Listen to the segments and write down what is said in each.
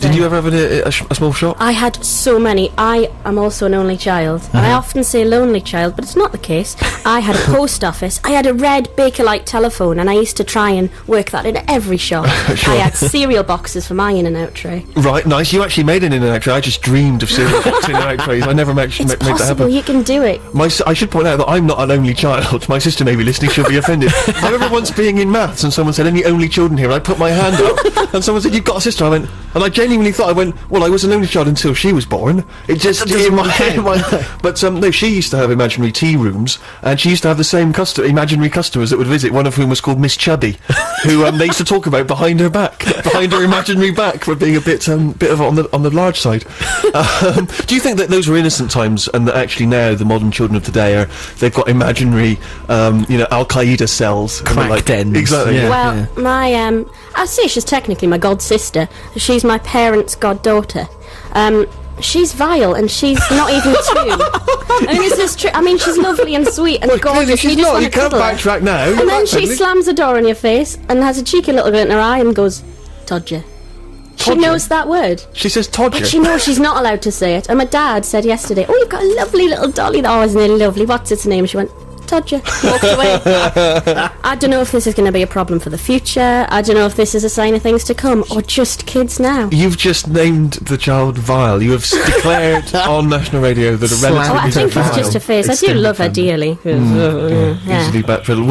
Did you ever have a small shop? I had so many. I am also an only child. And I often say lonely child, but it's not the case. I had a post office. I had a red Bakelite telephone, and I used to try and work that in every shop. Sure. I had cereal boxes for my in-and-out tray. Right, nice. You actually made an in-and-out tray. I just dreamed of cereal box in-and-out trays. I never actually made that happen. It's possible, you can do it. I should point out that I'm not an only child. My sister may be listening, she'll be offended. I remember once being in maths and someone said, any only children here? And I put my hand up and someone said, you've got a sister. I went, and I genuinely thought, well, I was an only child until she was born. It just, in my but no, she used to have imaginary tea rooms, and she used to have the same imaginary customers that would visit, one of whom was called Miss Chubby, who they used to talk about behind her back, behind her imaginary back, for being a bit of on the large side. Do you think that those were innocent times, and that actually now the modern children of today they've got imaginary, Al Qaeda cells, crack dens? Exactly. Yeah. Well, my I'd say she's technically my god sister. She's my parents' goddaughter. She's vile, and she's not even 2. I mean, this is true. I mean, she's lovely and sweet and gorgeous. She's not. You can't backtrack now. And then she slams the door in your face and has a cheeky little glint in her eye and goes, "Todger." She knows that word. She says Todger. But she knows she's not allowed to say it. And my dad said yesterday, "Oh, you've got a lovely little dolly." "Oh, isn't it lovely? What's its name?" She went, "Todger." Walked away. I don't know if this is going to be a problem for the future. I don't know if this is a sign of things to come, or just kids now. You've just named the child vile. You have declared on national radio that a relative I think it's just a phase. I do love her dearly. Easily backpedal.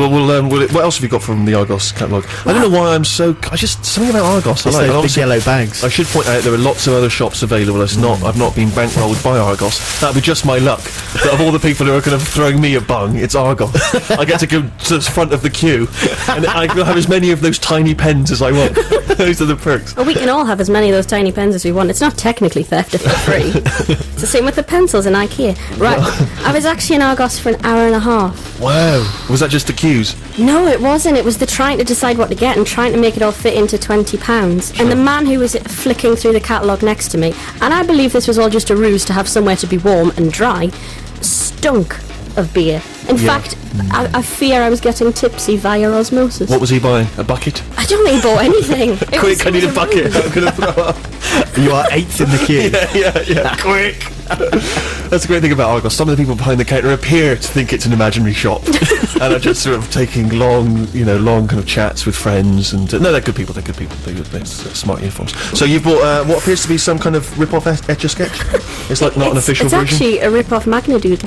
What else have you got from the Argos catalogue? I don't know why I'm so... something about Argos I like. Those big yellow bags. I should point out there are lots of other shops available. I've not been bankrolled by Argos. That'd be just my luck. But of all the people who are kind of throwing me a bung, it's Argos. I get to go to the front of the queue, and I can have as many of those tiny pens as I want. Those are the perks. Well, we can all have as many of those tiny pens as we want. It's not technically theft if they're free. It's the same with the pencils in IKEA. Right, I was actually in Argos for an hour and a half. Wow. Was that just the queues? No, it wasn't. It was the trying to decide what to get and trying to make it all fit into £20. Sure. And the man who was flicking through the catalogue next to me, and I believe this was all just a ruse to have somewhere to be warm and dry, stunk of beer. In fact, I fear I was getting tipsy via osmosis. What was he buying? A bucket? I don't think he bought anything. Quick, I need a bucket. I'm going to throw up. You are 8th in the queue. Yeah. Quick. That's the great thing about Argos. Some of the people behind the counter appear to think it's an imaginary shop and are just sort of taking long kind of chats with friends. And no, they're good people. They're smart uniforms. So you've bought what appears to be some kind of rip-off Etch-a-Sketch. It's like not an official version. It's actually a rip-off Magnadoodle.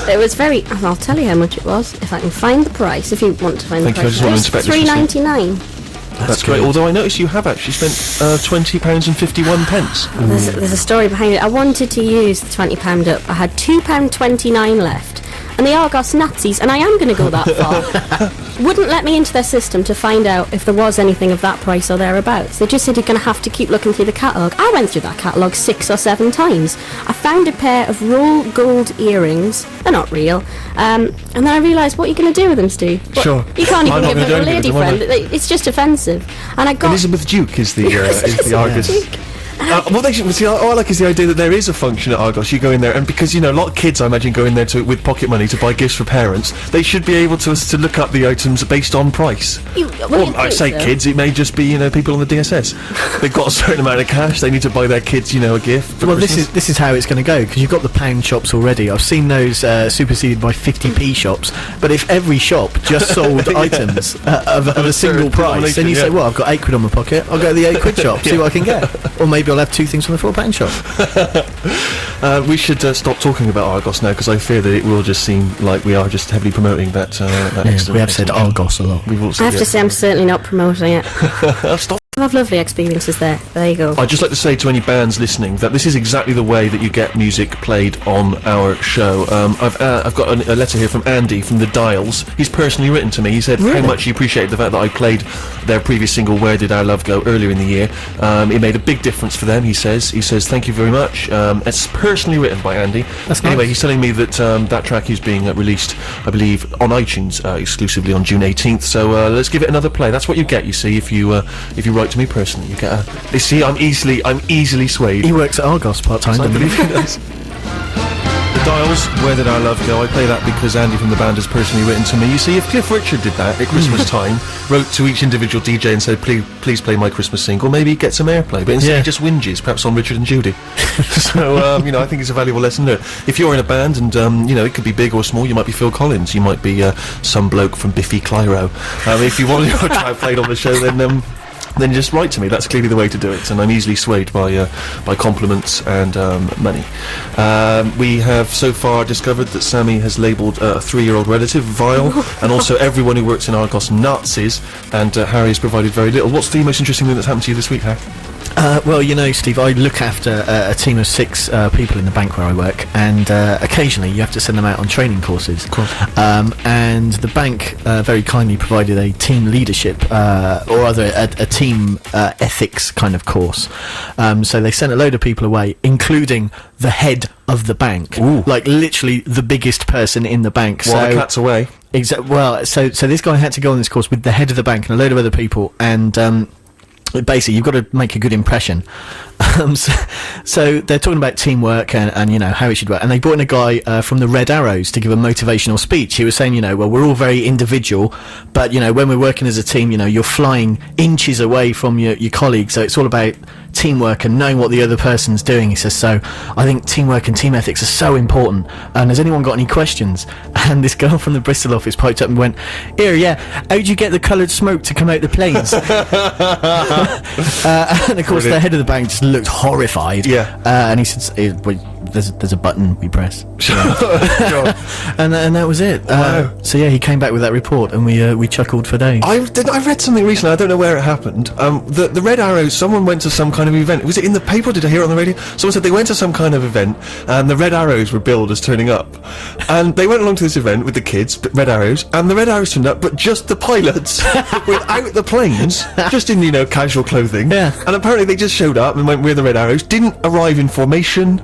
It was very... I'll tell you how much it was if I can find the price. If you want to find the price, it was £3.99. That's great. Although I noticed you have actually spent £20.51. There's a story behind it. I wanted to use the £20 up. I had £2.29 left. And the Argos Nazis, and I am going to go that far, wouldn't let me into their system to find out if there was anything of that price or thereabouts. They just said you're going to have to keep looking through the catalogue. I went through that catalogue 6 or 7 times. I found a pair of roll gold earrings. They're not real. And then I realised, what are you going to do with them, Stu? Sure. You can't even give them a lady friend. It's just offensive. And I got... Elizabeth Duke is the Argos... all I like is the idea that there is a function at Argos. You go in there, and because a lot of kids, I imagine, go in there with pocket money to buy gifts for parents. They should be able to look up the items based on price. I say kids, it may just be people on the DSS. They've got a certain amount of cash. They need to buy their kids, a gift. Well, this is how it's going to go, because you've got the pound shops already. I've seen those superseded by 50p shops. But if every shop just sold items of a single price, then you say, well, I've got £8 on my pocket. I'll go to the £8 shop, see what I can get, or maybe I'll have 2 things from the £4 shop. We should stop talking about Argos now, because I fear that it will just seem like we are just heavily promoting that. We have said Argos a lot. I have to say I'm certainly not promoting it. Stop. I have lovely experiences there. There you go. I'd just like to say to any bands listening that this is exactly the way that you get music played on our show. I've got a letter here from Andy from the Dials. He's personally written to me. He said how much he appreciated the fact that I played their previous single "Where Did Our Love Go" earlier in the year. It made a big difference for them. He says thank you very much. It's personally written by Andy. Anyway, he's telling me that that track is being released, I believe, on iTunes exclusively on June 18th. So let's give it another play. That's what you get. You see, if you write to me personally, you get you see, I'm easily swayed. He works at Argos part-time, I believe he does. Dials, Where Did Our Love Go? I play that because Andy from the band has personally written to me. You see, if Cliff Richard did that at Christmas time, wrote to each individual DJ and said, please play my Christmas single, maybe he'd get some airplay, but instead he just whinges, perhaps on Richard and Judy. So, I think it's a valuable lesson there. If you're in a band and, it could be big or small, you might be Phil Collins, you might be some bloke from Biffy Clyro. If you want your track played on the show, then just write to me. That's clearly the way to do it, and I'm easily swayed by compliments and money. We have so far discovered that Sammy has labelled a 3-year-old relative vile, and also everyone who works in Argos Nazis, and Harry has provided very little. What's the most interesting thing that's happened to you this week, Harry? Well, Steve, I look after a team of 6 people in the bank where I work, and occasionally you have to send them out on training courses. Of course. And the bank very kindly provided a team leadership, or rather a team ethics kind of course. So they sent a load of people away, including the head of the bank. Ooh. Like literally the biggest person in the bank. While the cat's away. Well, so this guy had to go on this course with the head of the bank and a load of other people, and basically, you've got to make a good impression. So they're talking about teamwork and how it should work. And they brought in a guy from the Red Arrows to give a motivational speech. He was saying, well, we're all very individual, but, when we're working as a team, you're flying inches away from your colleagues. So it's all about teamwork and knowing what the other person's doing. He says, so I think teamwork and team ethics are so important. And has anyone got any questions? And this girl from the Bristol office piped up and went, here, how'd you get the coloured smoke to come out the planes? And of course, the head of the bank just looked horrified. Yeah. And he said, there's a button we press. and that was it. Wow. So he came back with that report, and we chuckled for days. I read something recently, I don't know where it happened. The Red Arrows, someone went to some kind of event. Was it in the paper, or did I hear it on the radio? Someone said they went to some kind of event, and the Red Arrows were billed as turning up. And they went along to this event with the kids, Red Arrows, and the Red Arrows turned up, but just the pilots without the planes, just in, casual clothing. Yeah. And apparently they just showed up and went, we're the Red Arrows, didn't arrive in formation,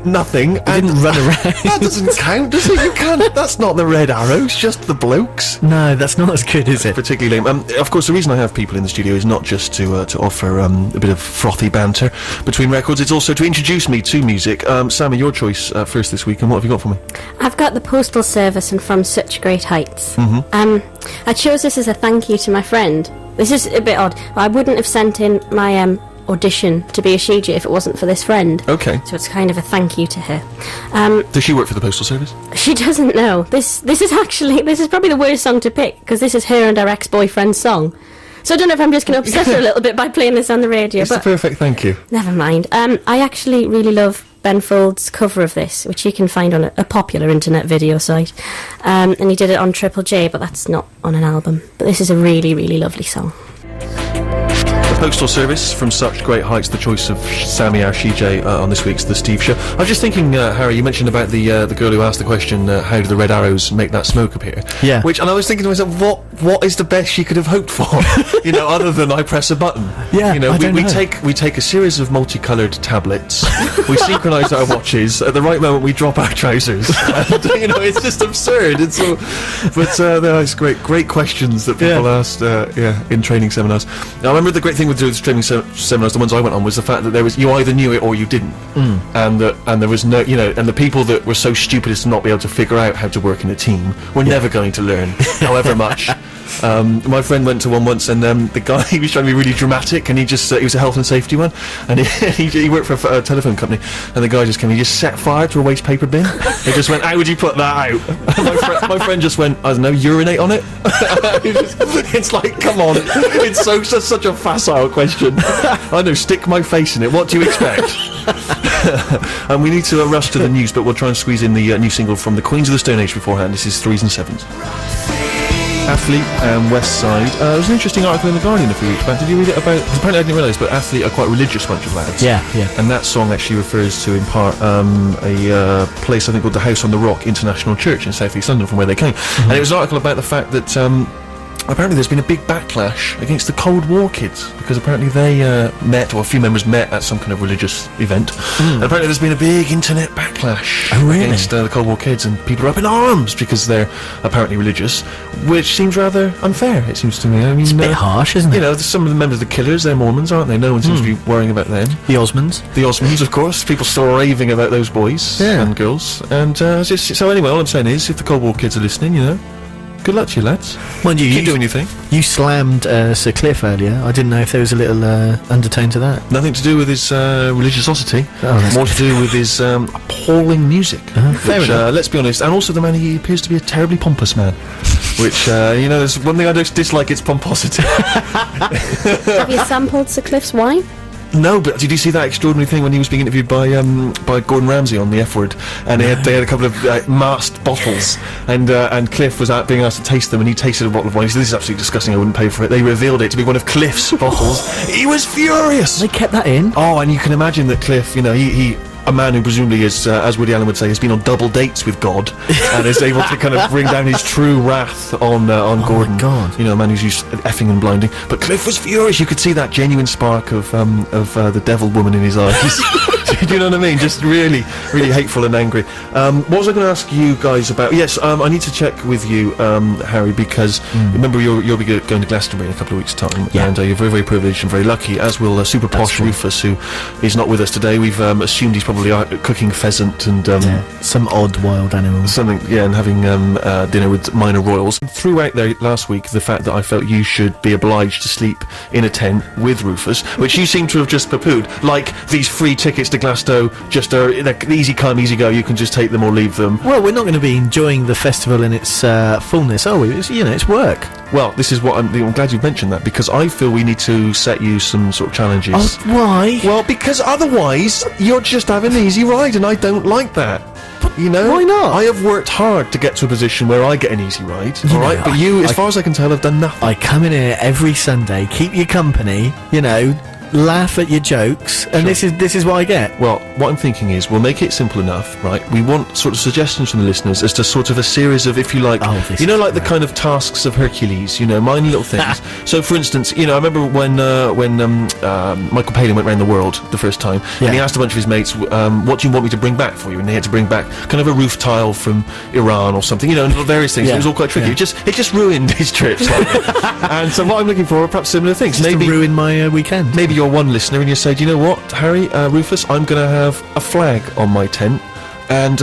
nothing. Didn't run around. That doesn't count, does it? You can't. That's not the Red Arrows, just the blokes. No, that's not as good, is it? Particularly lame. Of course, the reason I have people in the studio is not just to offer a bit of frothy banter between records, it's also to introduce me to music. Sammy, your choice first this week, and what have you got for me? I've got the Postal Service and From Such Great Heights. I chose this as a thank you to my friend. This is a bit odd. I wouldn't have sent in my audition to be a Shiji if it wasn't for this friend. Okay. So it's kind of a thank you to her. Does she work for the Postal Service? She doesn't know. This is probably the worst song to pick, because this is her and her ex-boyfriend's song. So I don't know if I'm just going to upset her a little bit by playing this on the radio. It's the perfect thank you. Never mind. I actually really love Ben Folds' cover of this, which you can find on a popular internet video site. And he did it on Triple J, but that's not on an album. But this is a really, really lovely song. The Postal Service, From Such Great Heights, the choice of Sammy Arshije on this week's The Steve Show. I was just thinking, Harry, you mentioned about the girl who asked the question, how do the Red Arrows make that smoke appear? Yeah. And I was thinking to myself, what is the best she could have hoped for? Other than I press a button. Yeah, we take a series of multicoloured tablets, we synchronise our watches, at the right moment we drop our trousers. And, it's just absurd. It's all, but it's great questions that people asked in training seminars. Now, I remember the great thing with doing training seminars, the ones I went on, was the fact that you either knew it or you didn't, and there was no, and the people that were so stupid as to not be able to figure out how to work in a team were never going to learn, however much. My friend went to one once, and the guy, he was trying to be really dramatic, and he was a health and safety one, and he worked for a telephone company, and the guy just came, he just set fire to a waste paper bin. He just went, how would you put that out? And my friend just went, I don't know, urinate on it. It's like, come on, it's just such a facile question. I know, stick my face in it, what do you expect? And we need to rush to the news, but we'll try and squeeze in the new single from the Queens of the Stone Age beforehand. This is 3s and 7s. Athlete and West Side. There was an interesting article in The Guardian a few weeks back. Did you read it about... Apparently I didn't realise, but Athlete are quite a religious bunch of lads. Yeah. And that song actually refers to, in part, a place I think called the House on the Rock International Church in South East London, from where they came. And it was an article about the fact that apparently there's been a big backlash against the Cold War kids, because apparently they met, or a few members met at some kind of religious event, and apparently there's been a big internet backlash against the Cold War kids, and people are up in arms because they're apparently religious, which seems rather unfair, it seems to me. I mean, It's a bit harsh, isn't it? You know, some of the members of the Killers, they're Mormons, aren't they? No one seems to be worrying about them. The Osmonds. The Osmonds, of course. People still raving about those boys and girls. And so anyway, all I'm saying is, if the Cold War kids are listening, you know, good luck to you, lads. Mind you, Keep doing your thing. You slammed Sir Cliff earlier. I didn't know if there was a little undertone to that. Nothing to do with his religiosity. that's More to do with his appalling music. Fair Which, enough. let's be honest, and also the man, he appears to be a terribly pompous man. Which, you know, there's one thing I don't dislike, it's pomposity. Have you sampled Sir Cliff's wine? No, but did you see that extraordinary thing when he was being interviewed by Gordon Ramsay on the F Word, and they had a couple of masked bottles, and Cliff was being asked to taste them, and he tasted a bottle of wine. He said, "This is absolutely disgusting. I wouldn't pay for it." They revealed it to be one of Cliff's bottles. He was furious. They kept that in. Oh, and you can imagine that Cliff, you know, he a man who presumably is, as Woody Allen would say, has been on double dates with God, and is able to kind of bring down his true wrath on Gordon. My God. You know, a man who's used to effing and blinding. But Cliff was furious. You could see that genuine spark of the devil woman in his eyes. Do you know what I mean? Just really, really hateful and angry. What was I going to ask you guys about? Yes, I need to check with you, Harry, because remember you'll be going to Glastonbury in a couple of weeks' time, and you're very, very privileged and very lucky, as will super posh Rufus, who is not with us today. We've assumed he's probably cooking pheasant and some odd wild animals. something, and having dinner with minor royals. Threw out there last week the fact that I felt you should be obliged to sleep in a tent with Rufus, which you seem to have just poo-pooed, like these free tickets to Glasgow just are like easy come, easy go. You can just take them or leave them. Well, we're not going to be enjoying the festival in its fullness, are we? It's, you know, it's work. Well, this is what I'm glad you mentioned that, because I feel we need to set you some sort of challenges. Oh, why? Well, because otherwise you're just having an easy ride, and I don't like that. You know? Why not? I have worked hard to get to a position where I get an easy ride, alright? But you, as far as I can tell, have done nothing. I come in here every Sunday, keep you company, you know, laugh at your jokes, and this is what I get. Well, what I'm thinking is, we'll make it simple enough, right? We want sort of suggestions from the listeners as to sort of a series of, if you like, this you know, is like the kind of tasks of Hercules, you know, minor little things. So, for instance, you know, I remember when Michael Palin went around the world the first time, and he asked a bunch of his mates, what do you want me to bring back for you? And they had to bring back kind of a roof tile from Iran or something, you know, and various things. It was all quite tricky. It just ruined his trip slightly. And so what I'm looking for are perhaps similar things. Just Maybe to ruin my weekend. Maybe you're one listener and you say, do you know what, Harry, Rufus, I'm going to have a flag on my tent, and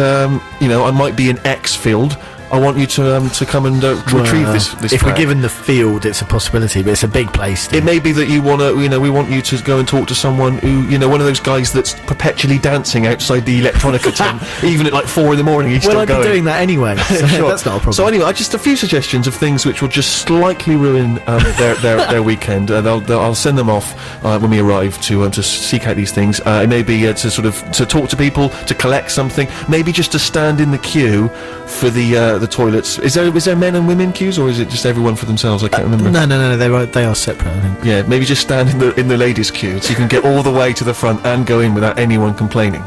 you know, I might be in X field. I want you to come and retrieve this if flag. we're given the field, it's a possibility, but it's a big place. It may be that you want to, you know, we want you to go and talk to someone who, you know, one of those guys that's perpetually dancing outside the electronica tent, even at like 4 in the morning. He's still I'd going. be doing that anyway. So Sure. That's not a problem. So anyway, just a few suggestions of things which will just slightly ruin their weekend. I'll send them off when we arrive to seek out these things. It may be to sort of to talk to people, to collect something, maybe just to stand in the queue for the toilets. Is there men and women queues, or is it just everyone for themselves? I can't remember. No, they are separate, I think. Yeah, maybe just stand in the ladies' queue so you can get all the way to the front and go in without anyone complaining.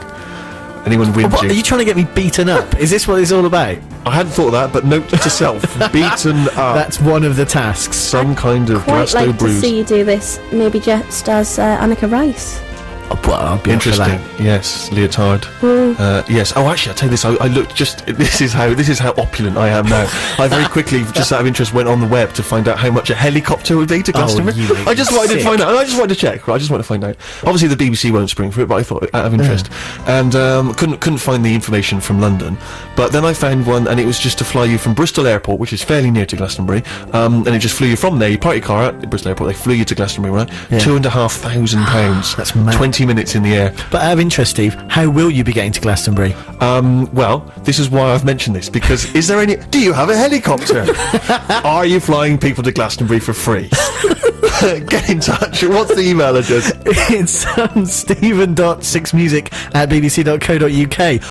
Anyone whinging. What, are you trying to get me beaten up? Is this what it's all about? I hadn't thought of that, but note to self: beaten up. That's one of the tasks. Some kind of Quite Glasgow like bruise. to see you do this, maybe just as Annika Rice. Oh, well, I'll be up for Interesting. that. Yes, leotard. Yes. Oh, actually, I'll tell you this. I looked just. This is how opulent I am now. I very quickly, just out of interest, went on the web to find out how much a helicopter would be to Glastonbury. you I just wanted to sick. find out. I just wanted to check. Right, I just wanted to find out. Obviously, the BBC won't spring for it, but I thought out of interest, and couldn't find the information from London. But then I found one, and it was just to fly you from Bristol Airport, which is fairly near to Glastonbury, and it just flew you from there. You park your car at Bristol Airport. They flew you to Glastonbury, right? Yeah. £2,500. That's mad. 20 minutes in the air. But out of interest, Steve, how will you be getting to Glastonbury? Well, this is why I've mentioned this, because do you have a helicopter? Are you flying people to Glastonbury for free? Get in touch. What's the email address? It's stephen.sixmusic@bbc.co.uk.